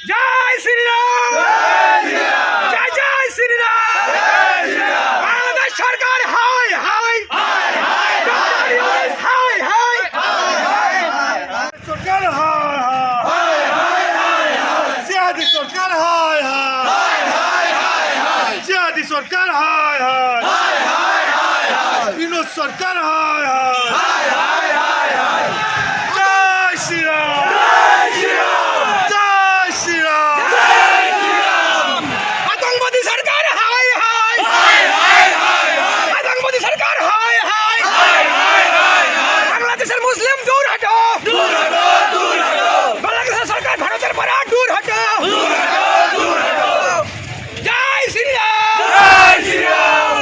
জয় শ্রীরাম, জয় জয় শ্রীরাম। বাংলাদেশ সরকার হায় হায়, doctor Yunus হায় হায়, সরকার হায় হায়, জিহাদি সরকার হায় হায়, জিহাদি সরকার হায় হায়, ইউনূস সরকার হায় হায়। জয় শ্রীরাম, জয় শ্রীরাম। আতঙ্কবাদী সরকার হায় হায়, আতঙ্কবাদী সরকার হায় হায়, বাংলাদেশের মুসলিম দূর হটো, বাংলাদেশের সরকার ভারতের পর দূর হটো। জয় শ্রীরাম, জয় শ্রীরাম।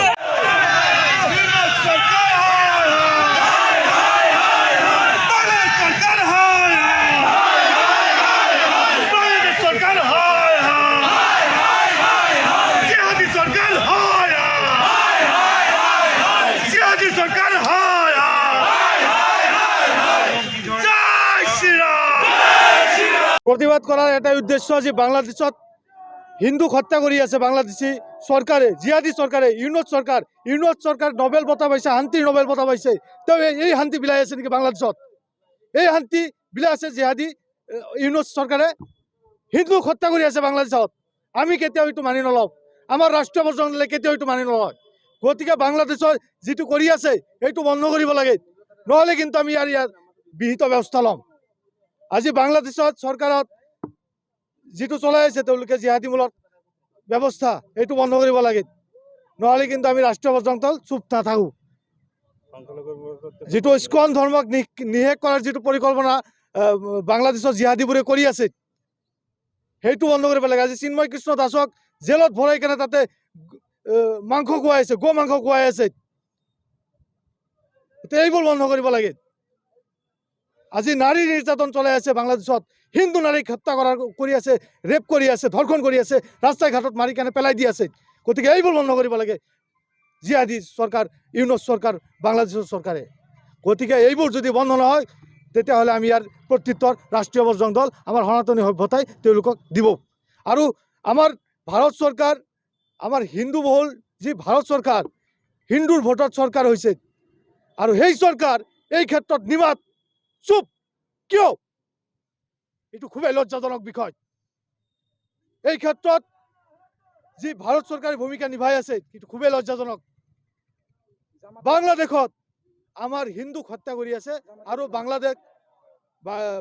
প্রতিবাদ করার এটাই উদ্দেশ্য যে বাংলাদেশত হিন্দুক হত্যা কৰি আছে বাংলাদেশী সৰকাৰে, জিহাদি সৰকাৰে, ইউনূস সৰকাৰ নোবেল বঁটা পাইছে, শান্তিৰ নোবেল বঁটা পাইছে। তেওঁ এই শান্তি বিলাই আছে নেকি বাংলাদেশত? এই শান্তি বিলাই আছে জিহাদি ইউনূস সরকারে হিন্দুক হত্যা কৰি আছে বাংলাদেশত। আমি কেতিয়াও এইটো মানি নলওঁ, আমাৰ ৰাষ্ট্ৰীয় পৰ্যায়লৈ কেতিয়াও এইটো মানি নলয়। গতিকে বাংলাদেশৰ যিটো কৰি আছে এইটো বন্ধ কৰিব লাগে, নহ'লে কিন্তু আমি ইয়াৰ বিহিত ব্যৱস্থা ল'ম। আজি বাংলাদেশত চৰকাৰত যিটো চলাই আছে তেওঁলোকে জিহাদিমূলক ব্যৱস্থা এইটো বন্ধ কৰিব লাগে, নহ'লে কিন্তু আমি ৰাষ্ট্ৰীয় পৰ্যন্ত চুপ নাথাকোঁ। যিটো ইস্কন ধৰ্মক নিশেষ কৰাৰ যিটো পৰিকল্পনা বাংলাদেশৰ জিহাদিবোৰে কৰি আছে সেইটো বন্ধ কৰিব লাগে। আজি চিন্ময় কৃষ্ণ দাসক জেলত ভৰাই কেনে তাতে মাংস খুৱাই আছে, গো মাংস খুৱাই আছে, এইবোৰ বন্ধ কৰিব লাগে। আজি নাৰী নিৰ্যাতন চলে আছে বাংলাদেশত, হিন্দু নাৰীক হত্যা কৰি আছে, ৰেপ কৰি আছে, ধৰ্ষণ কৰি আছে, ৰাস্তায় ঘাটত মাৰি কেনে পেলাই দি আছে। গতিকে এইবোৰ বন্ধ কৰিব লাগে জিহাদি সৰকাৰ, ইউনূস সৰকাৰ, বাংলাদেশেৰ সৰকাৰে। গতিকে এইবোৰ যদি বন্ধ নহয় তেতিয়াহ'লে আমি ইয়াৰ প্ৰত্যুত্তৰ ৰাষ্ট্ৰীয় বজৰং দল, আমাৰ সনাতনী সভ্যতাই তেওঁলোকক দিব। আৰু আমাৰ ভাৰত চৰকাৰ, আমাৰ হিন্দু বহুল যি ভাৰত চৰকাৰ, হিন্দুৰ ভোটত চৰকাৰ হৈছে, আৰু সেই চৰকাৰ এই ক্ষেত্ৰত নিমাত চুপ কিয়? এইটো খুবই লজ্জাজনক বিষয়। এই ক্ষেত্ৰত যি ভাৰত চৰকাৰে ভূমিকা নিভাই আছে এইটো খুবই লজ্জাজনক। বাংলাদেশত আমাৰ হিন্দুক হত্যা কৰি আছে আৰু বাংলাদেশ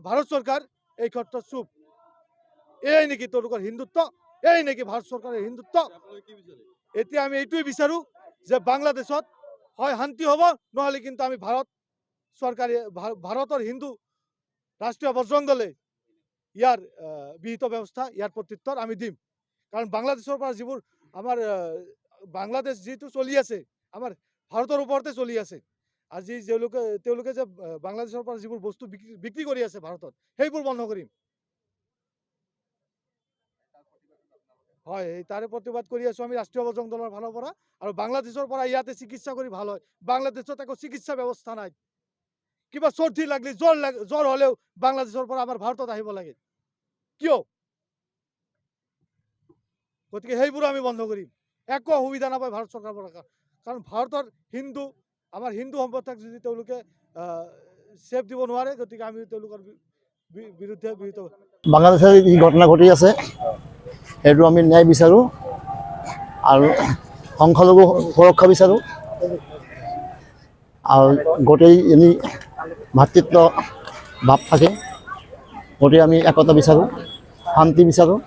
ভাৰত চৰকাৰ এই ক্ষেত্ৰত চুপ। এই নেকি তেওঁলোকৰ হিন্দুত্ব? এই নেকি ভাৰত চৰকাৰৰ হিন্দুত্ব? এতিয়া আমি এইটোৱে বিচাৰোঁ যে বাংলাদেশত হয় শান্তি হ'ব, নহ'লে কিন্তু আমি ভাৰতৰ হিন্দু ৰাষ্ট্ৰীয় বজৰং দলে ইয়াৰ বিহিত ব্যৱস্থা, ইয়াৰ প্ৰত্যুত্তৰ আমি দিম। কাৰণ বাংলাদেশৰ পৰা যিবোৰ আমাৰ বাংলাদেশ যিটো চলি আছে আমাৰ ভাৰতৰ ওপৰতে চলি আছে। আজি তেওঁলোকে যে বাংলাদেশৰ পৰা যিবোৰ বস্তু বিক্ৰী কৰি আছে ভাৰতত, সেইবোৰ বন্ধ কৰিম। হয়, তাৰে প্ৰতিবাদ কৰি আছোঁ আমি ৰাষ্ট্ৰীয় বজৰং দলৰ ফালৰ পৰা। আৰু বাংলাদেশৰ পৰা ইয়াতে চিকিৎসা কৰি ভাল হয়, বাংলাদেশত একো চিকিৎসা ব্যৱস্থা নাই। কিবা চৰ্দি লাগলি, জ্বৰ হ'লেও বাংলাদেশৰ পৰা আমাৰ ভাৰতত আহিব লাগে কিয়? গতিকে সেইবোৰ আমি বন্ধ কৰিম। একো সুবিধা নাপায় ভাৰত চৰকাৰৰ পৰা, কাৰণ ভাৰতৰ হিন্দু, আমাৰ হিন্দু সম্প্ৰদায়ক যদি তেওঁলোকে চেফ দিব নোৱাৰে, গতিকে আমি তেওঁলোকৰ বিৰুদ্ধে বিহিত। বাংলাদেশে যি ঘটনা ঘটি আছে সেইটো আমি ন্যায় বিচাৰোঁ আৰু সংখ্যালঘু সুৰক্ষা বিচাৰোঁ, আৰু গোটেই এনে ভাতৃত্ব ভাৱ থাকে, গতিকে আমি একতা বিচাৰোঁ, শান্তি বিচাৰোঁ।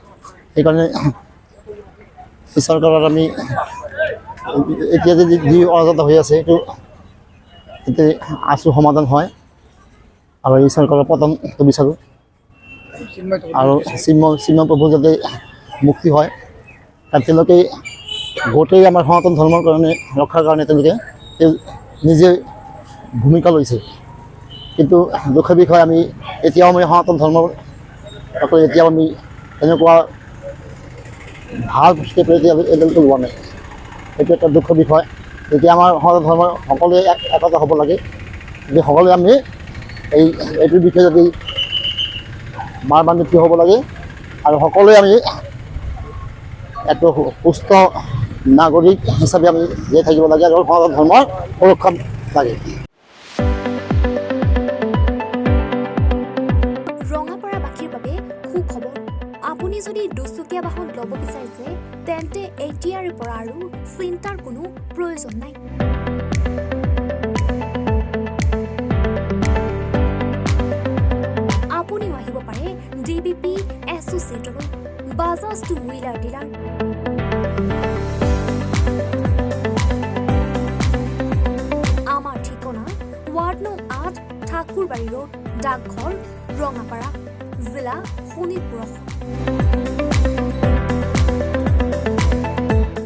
সেইকাৰণে এই চৰকাৰত আমি এতিয়া যি অৰাজকতা হৈ আছে সেইটো এতিয়া আশু সমাধান হয়, আৰু এই চৰকাৰৰ পতনটো বিচাৰোঁ, আৰু চিন্ময় প্ৰভু যাতে মুক্তি হয়। কাৰণ তেওঁলোকে গোটেই আমাৰ সনাতন ধৰ্মৰ কাৰণে ৰক্ষাৰ কাৰণে তেওঁলোকে নিজে ভূমিকা লৈছে। কিন্তু দুখৰ বিষয় আমি এতিয়াও আমি সনাতন ধৰ্মৰ এতিয়াও আমি এনেকুৱা ভাল ষ্টেপ এতিয়ালৈকে লোৱা নাই। এইটো এটা দুখৰ বিষয়। এতিয়া আমাৰ সনাতন ধৰ্মৰ সকলোৱে একতা হ'ব লাগে, যদি সকলোৱে আমি এইটোৰ বিষয়ে যদি মাৰ বান্ধৱী হ'ব লাগে আৰু সকলোৱে আমি একো সুস্থ নাগৰিক হিচাপে আমি জীয়াই থাকিব লাগে আৰু সনাতন ধৰ্মৰ সুৰক্ষা লাগে। ৰঙাপাৰাবাসীৰ বাবে সুখবৰ। আপুনি যদি দুচকীয়া বাহন ল'ব বিচাৰিছে তেন্তে এতিয়াৰে পৰা আৰু চিন্তাৰ কোনো প্ৰয়োজন নাই। আপুনিও আহিব পাৰে DBP এছ'চিয়েটৰো বাজাজ টু হুইলাৰ ডিলাৰ। আমাৰ ঠিকনা ৱাৰ্ড নং 8 ঠাকুৰবাৰী ৰোড, ডাকঘৰ, ৰঙাপাৰা, জিলা শোণিতপুৰ।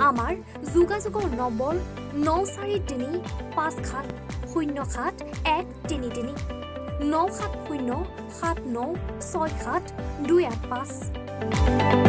আমাৰ যোগাযোগৰ নম্বৰ 9435707133 9707967285285।